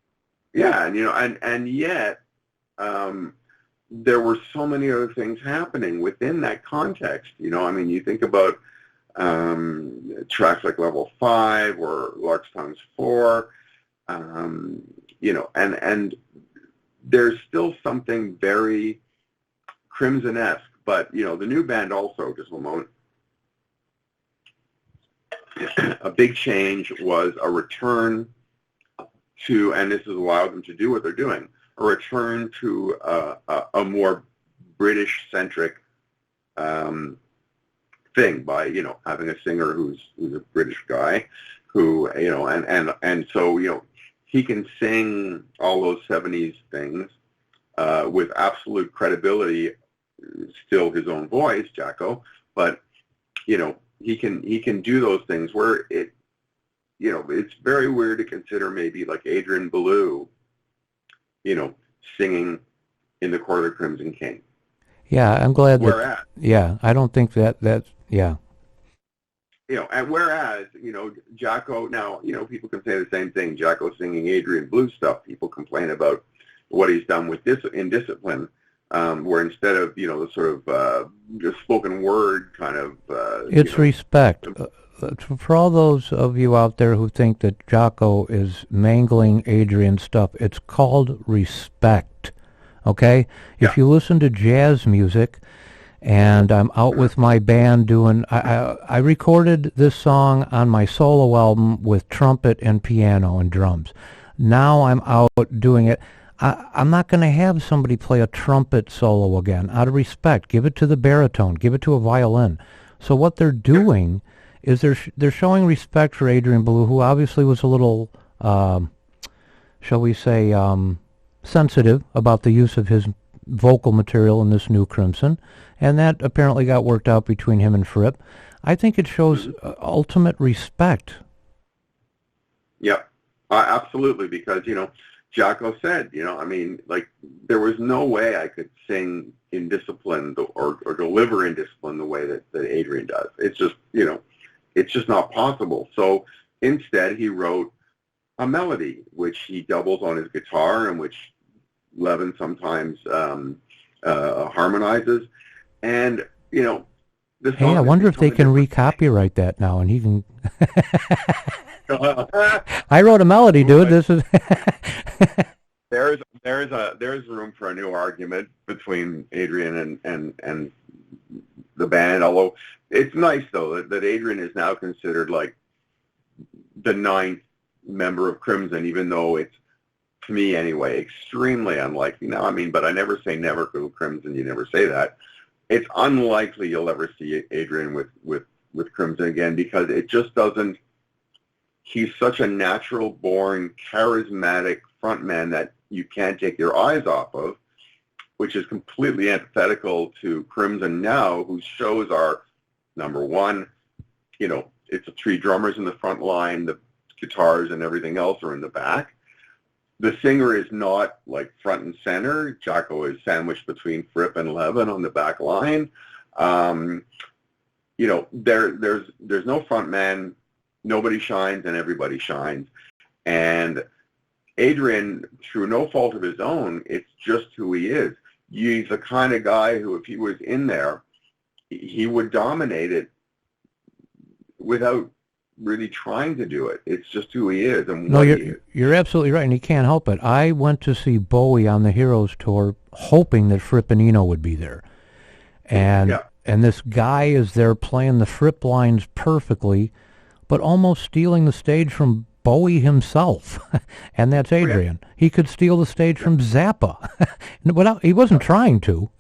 yeah, and you know, and yet there were so many other things happening within that context. You know, I mean, you think about tracks like Level 5 or Lark's Tongues 4, you know, and there's still something very Crimson-esque, but, you know, the new band also, just a moment, a big change was a return to, and this has allowed them to do what they're doing, a return to a more British-centric thing by, you know, having a singer who's a British guy who, you know, and so, you know, he can sing all those 70s things with absolute credibility, still his own voice, Jacko, but, you know, he can do those things where it, you know, it's very weird to consider maybe like Adrian Belew, you know, singing In the Court of the Crimson King. Yeah, I'm glad whereas, yeah, I don't think that, yeah. You know, and whereas, you know, Jacko, now, you know, people can say the same thing. Jacko singing Adrian Belew stuff, people complain about what he's done with this in Discipline, where instead of, you know, the sort of just spoken word kind of... it's, you know, respect. For all those of you out there who think that Jocko is mangling Adrian's stuff, it's called respect, okay? Yeah. If you listen to jazz music, and I'm out with my band doing, I recorded this song on my solo album with trumpet and piano and drums. Now I'm out doing it. I'm not going to have somebody play a trumpet solo again, out of respect. Give it to the baritone. Give it to a violin. So what they're doing is they're showing respect for Adrian Belew, who obviously was a little, shall we say, sensitive about the use of his vocal material in this new Crimson, and that apparently got worked out between him and Fripp. I think it shows ultimate respect. Yeah, absolutely, because, you know, Jocko said, you know, I mean, like, there was no way I could sing in Discipline or deliver in Discipline the way that Adrian does. It's just, you know, it's just not possible. So instead he wrote a melody, which he doubles on his guitar and which Levin sometimes harmonizes. And, you know, the song... Hey, I wonder if they can recopyright that now, and he can... I wrote a melody, dude. This is... There's room for a new argument between Adrian and the band, although it's nice, though, that Adrian is now considered like the 9th member of Crimson, even though it's, to me anyway, extremely unlikely. Now, I mean, but I never say never to Crimson. You never say that. It's unlikely you'll ever see Adrian with Crimson again, because it just doesn't... He's such a natural-born, charismatic frontman that you can't take your eyes off of. which is completely antithetical to Crimson now, whose shows are, number one, it's the three drummers in the front line, the guitars and everything else are in the back. The singer is not like front and center. Jacko is sandwiched between Fripp and Levin on the back line. There's no front man. Nobody shines and everybody shines. And Adrian, through no fault of his own, it's just who he is. He's the kind of guy who, if he was in there, he would dominate it without really trying to do it. It's just who he is. And no, you're absolutely right, and he can't help it. I went to see Bowie on the Heroes Tour hoping that Fripp and Eno would be there. And this guy is there playing the Fripp lines perfectly, but almost stealing the stage from Bowie himself. And that's Adrian. Yeah. He could steal the stage from Zappa. He wasn't trying to.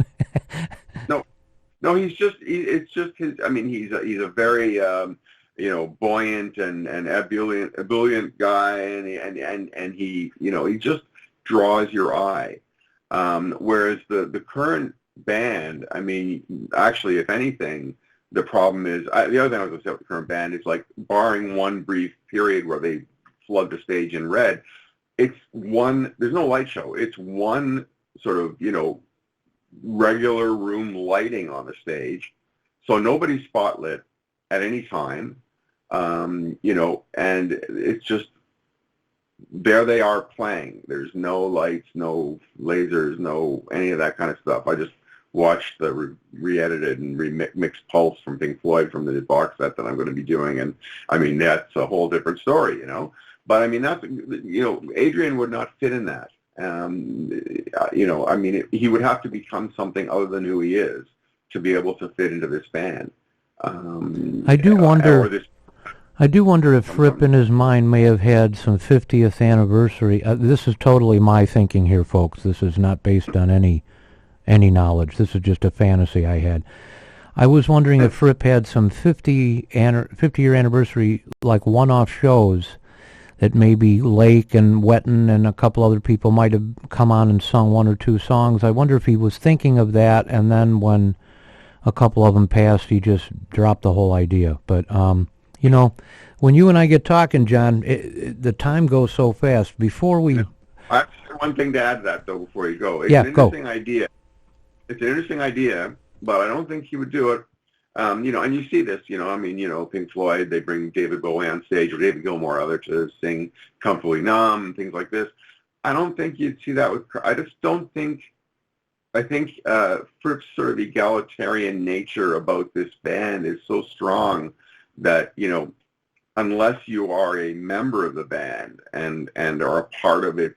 No, it's just his, he's a very, buoyant and ebullient guy, and he just draws your eye. Whereas the current band, actually, if anything, the problem is, the other thing I was going to say about the current band is, like, barring one brief period where they flood the stage in red, there's no light show. It's one sort of, regular room lighting on the stage. So nobody's spotlit at any time, and it's just, there they are playing. There's no lights, no lasers, no any of that kind of stuff. I just watched the re-edited and remixed Pulse from Pink Floyd from the box set that I'm going to be doing, and that's a whole different story, But that's Adrian would not fit in that. He would have to become something other than who he is to be able to fit into this band. I do wonder if Fripp in his mind may have had some 50th anniversary. This is totally my thinking here, folks. This is not based on any knowledge. This is just a fantasy I had. I was wondering if Fripp had some 50-year anniversary, like one-off shows that maybe Lake and Wetton and a couple other people might have come on and sung one or two songs. I wonder if he was thinking of that, and then when a couple of them passed, he just dropped the whole idea. But, when you and I get talking, John, the time goes so fast. Before we... I have one thing to add to that, though, before you go. It's an interesting idea. It's an interesting idea, but I don't think he would do it. And you see this, Pink Floyd, they bring David Bowie on stage, or David Gilmour, rather, to sing Comfortably Numb and things like this. I don't think you'd see that I think Fripp's sort of egalitarian nature about this band is so strong that, unless you are a member of the band and are a part of its,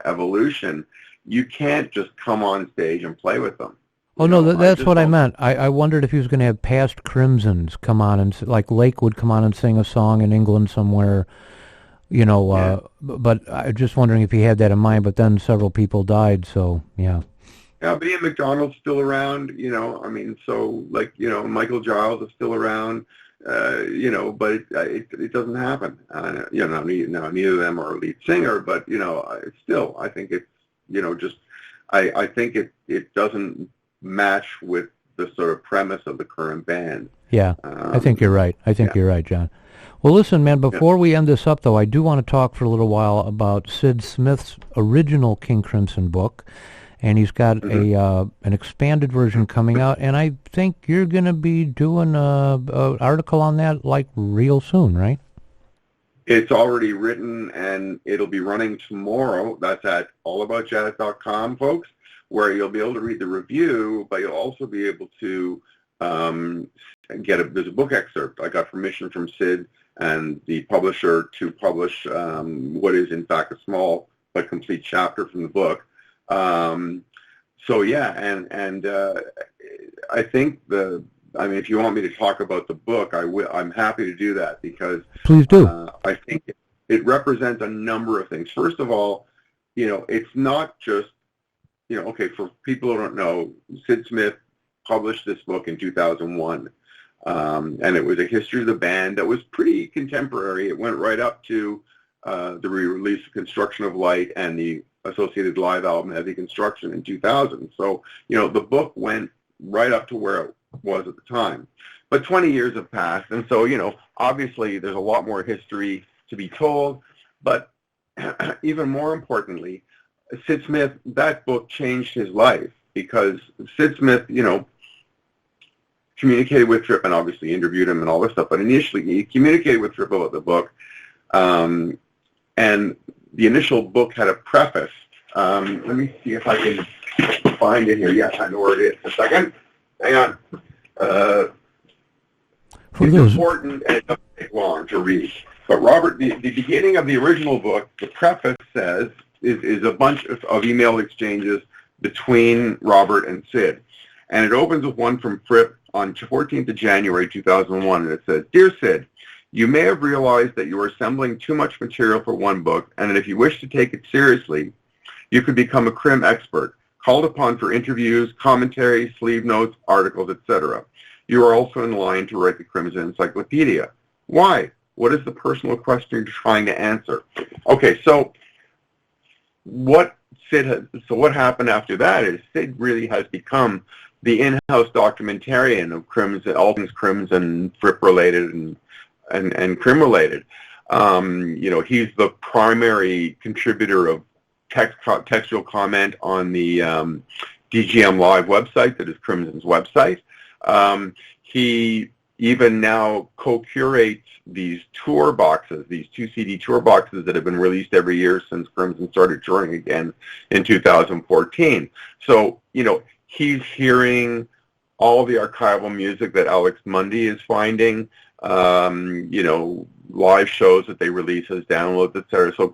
evolution, you can't just come on stage and play with them. Oh, no, that's what I meant. I wondered if he was going to have past Crimsons come on, and like Lake would come on and sing a song in England somewhere, but I'm just wondering if he had that in mind, but then several people died, so, yeah. Yeah, but Ian McDonald's still around, Michael Giles is still around, but it doesn't happen. Neither of them are a lead singer, but, still, I think it's, I think it doesn't match with the sort of premise of the current band. Yeah, I think you're right. You're right, John. Well, listen, man, before we end this up, though, I do want to talk for a little while about Sid Smith's original King Crimson book, and he's got an expanded version coming out, and I think you're going to be doing an article on that, like, real soon, right? It's already written, and it'll be running tomorrow. That's at allaboutjazz.com, folks, where you'll be able to read the review, but you'll also be able to there's a book excerpt. I got permission from Sid and the publisher to publish what is, in fact, a small but complete chapter from the book. And I think if you want me to talk about the book, I'm happy to do that, because please do. I think it represents a number of things. First of all, it's not just, for people who don't know, Sid Smith published this book in 2001, and it was a history of the band that was pretty contemporary. It went right up to the re-release of Construction of Light and the associated live album, Heavy Construction, in 2000. So, the book went right up to where it was at the time. But 20 years have passed, and so, obviously there's a lot more history to be told. But even more importantly, Sid Smith, that book changed his life, because Sid Smith, communicated with Tripp and obviously interviewed him and all this stuff, but initially he communicated with Tripp about the book, and the initial book had a preface. Let me see if I can find it here. Yes, I know where it is. A second. Hang on. It's important, and it doesn't take long to read. But Robert, the beginning of the original book, the preface says, is a bunch of email exchanges between Robert and Sid. And it opens with one from Fripp on 14th of January 2001, and it says, "Dear Sid, you may have realized that you are assembling too much material for one book, and that if you wish to take it seriously, you could become a crim expert, called upon for interviews, commentaries, sleeve notes, articles, etc. You are also in line to write the Crimson Encyclopedia. Why? What is the personal question you're trying to answer?" Okay, so what happened after that is Sid really has become the in-house documentarian of Crimson, all things Crimson, Fripp-related and Crim-related. He's the primary contributor of textual comment on the DGM Live website, that is Crimson's website. He even now co-curates these tour boxes, these 2 CD tour boxes that have been released every year since Crimson started touring again in 2014. So, he's hearing all the archival music that Alex Mundy is finding, live shows that they release as downloads, etc. So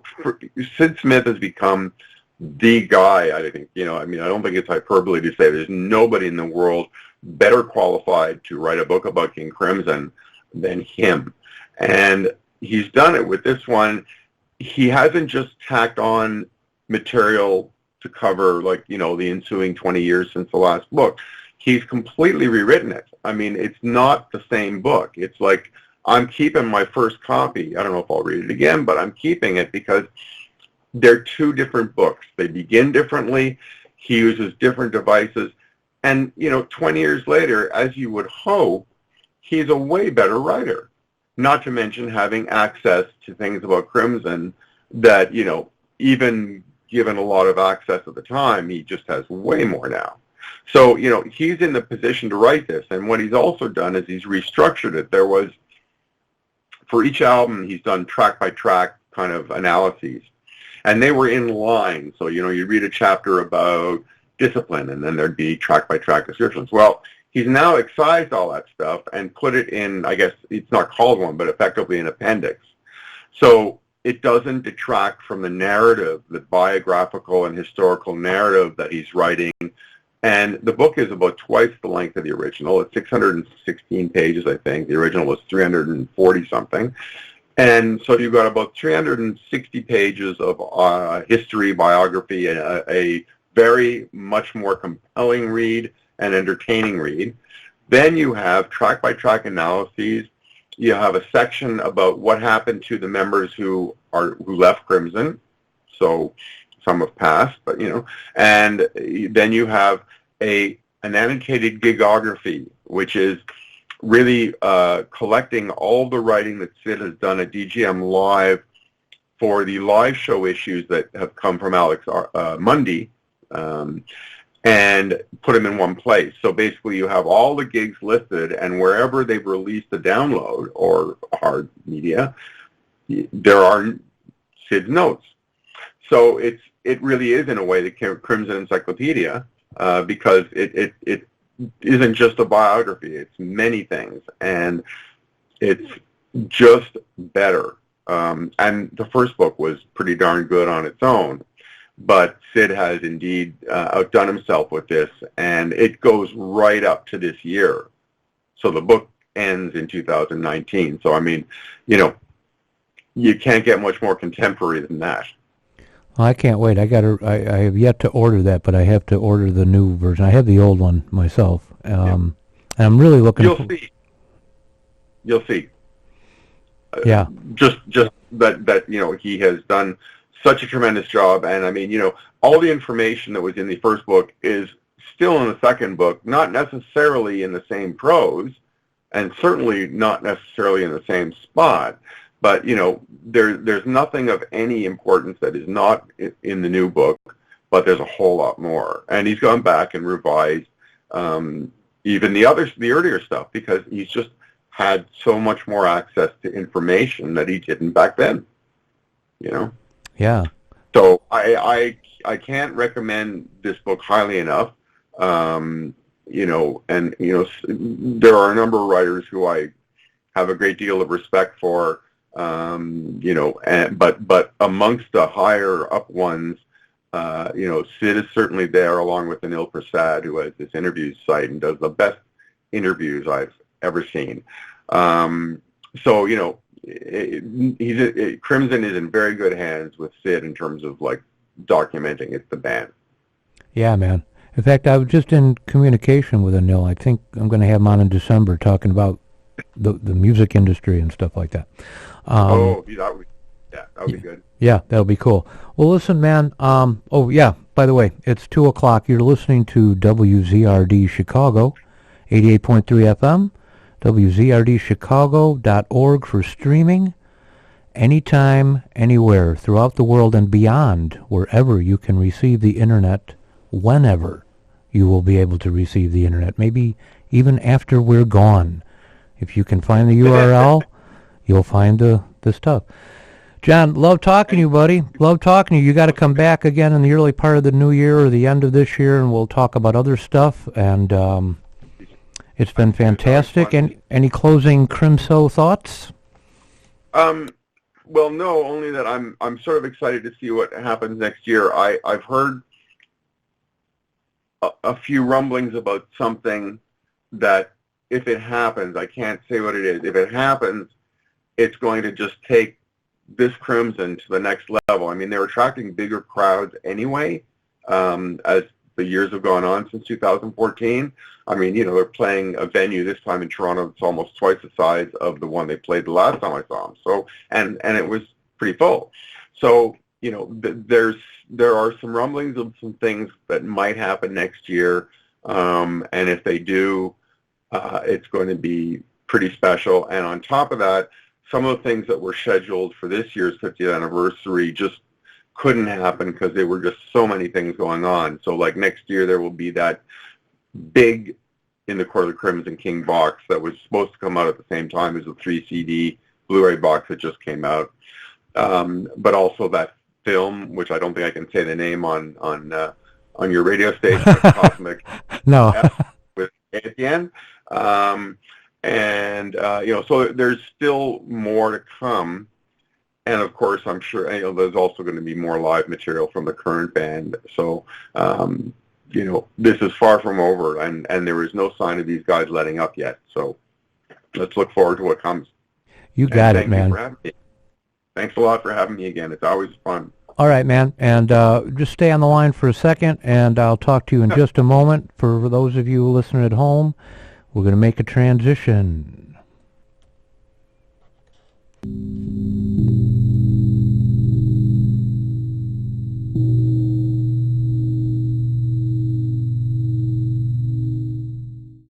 Sid Smith has become the guy, I think. I don't think it's hyperbole to say there's nobody in the world better qualified to write a book about King Crimson than him. And he's done it with this one. He hasn't just tacked on material to cover, the ensuing 20 years since the last book. He's completely rewritten it. It's not the same book. It's like, I'm keeping my first copy. I don't know if I'll read it again, but I'm keeping it because they're two different books. They begin differently. He uses different devices. And, 20 years later, as you would hope, he's a way better writer. Not to mention having access to things about Crimson that, even given a lot of access at the time, he just has way more now. So, he's in the position to write this. And what he's also done is he's restructured it. There was, for each album, he's done track-by-track kind of analyses. And they were in line. So, you read a chapter about discipline, and then there'd be track-by-track descriptions. Well, he's now excised all that stuff and put it in, I guess it's not called one, but effectively an appendix. So it doesn't detract from the narrative, the biographical and historical narrative that he's writing. And the book is about twice the length of the original. It's 616 pages, I think. The original was 340-something. And so you've got about 360 pages of history, biography, and a very much more compelling read and entertaining read. Then you have track-by-track analyses. You have a section about what happened to the members who left Crimson. So some have passed, but and then you have an annotated gigography, which is really collecting all the writing that Sid has done at DGM Live for the live show issues that have come from Alex Mundy, and put them in one place. So basically you have all the gigs listed, and wherever they've released a download or hard media, there are Sid's notes. So it really is, in a way, the Crimson Encyclopedia, because it isn't just a biography. It's many things, and it's just better. And the first book was pretty darn good on its own, but Sid has indeed outdone himself with this, and it goes right up to this year. So the book ends in 2019. So, you can't get much more contemporary than that. Well, I can't wait. I have yet to order that, but I have to order the new version. I have the old one myself. And I'm really looking. You'll see. Yeah. Just that he has done such a tremendous job. And I mean, all the information that was in the first book is still in the second book, not necessarily in the same prose, and certainly not necessarily in the same spot. But, there's nothing of any importance that is not in the new book, but there's a whole lot more. And he's gone back and revised even the earlier stuff, because he's just had so much more access to information that he didn't back then, Yeah. So I can't recommend this book highly enough. There are a number of writers who I have a great deal of respect for, but amongst the higher up ones, Sid is certainly there, along with Anil Prasad, who has this interview site and does the best interviews I've ever seen. Crimson is in very good hands with Sid in terms of documenting it, the band. Yeah, man. In fact, I was just in communication with Anil. I think I'm going to have him on in December talking about the music industry and stuff like that. That would be good. Yeah, that'll be cool. Well, listen, man. By the way, it's 2:00. You're listening to WZRD Chicago, 88.3 FM, WZRDchicago.org for streaming, anytime, anywhere, throughout the world and beyond, wherever you can receive the Internet, whenever you will be able to receive the Internet, maybe even after we're gone. If you can find the URL, you'll find the stuff. John, love talking to you, buddy. Love talking to you. You got to come back again in the early part of the new year or the end of this year, and we'll talk about other stuff. And it's been fantastic. And any closing Crimso thoughts? Well, no, only that I'm sort of excited to see what happens next year. I've heard a few rumblings about something that, if it happens, I can't say what it is. If it happens, it's going to just take this Crimson to the next level. I mean, they're attracting bigger crowds anyway, as the years have gone on since 2014. I mean, they're playing a venue this time in Toronto that's almost twice the size of the one they played the last time I saw them. So, and it was pretty full. So, there are some rumblings of some things that might happen next year, and if they do, it's going to be pretty special. And on top of that, some of the things that were scheduled for this year's 50th anniversary just couldn't happen because there were just so many things going on. So next year there will be that big In the Court of the Crimson King box that was supposed to come out at the same time as the 3-CD Blu-ray box that just came out. But also that film, which I don't think I can say the name on your radio station, Cosmic No. with at the end. So there's still more to come. And of course, I'm sure there's also going to be more live material from the current band. So, this is far from over, and there is no sign of these guys letting up yet. So let's look forward to what comes. You got it, man. You for having me. Thanks a lot for having me again. It's always fun. All right, man. And just stay on the line for a second, and I'll talk to you in just a moment. For those of you listening at home, we're going to make a transition.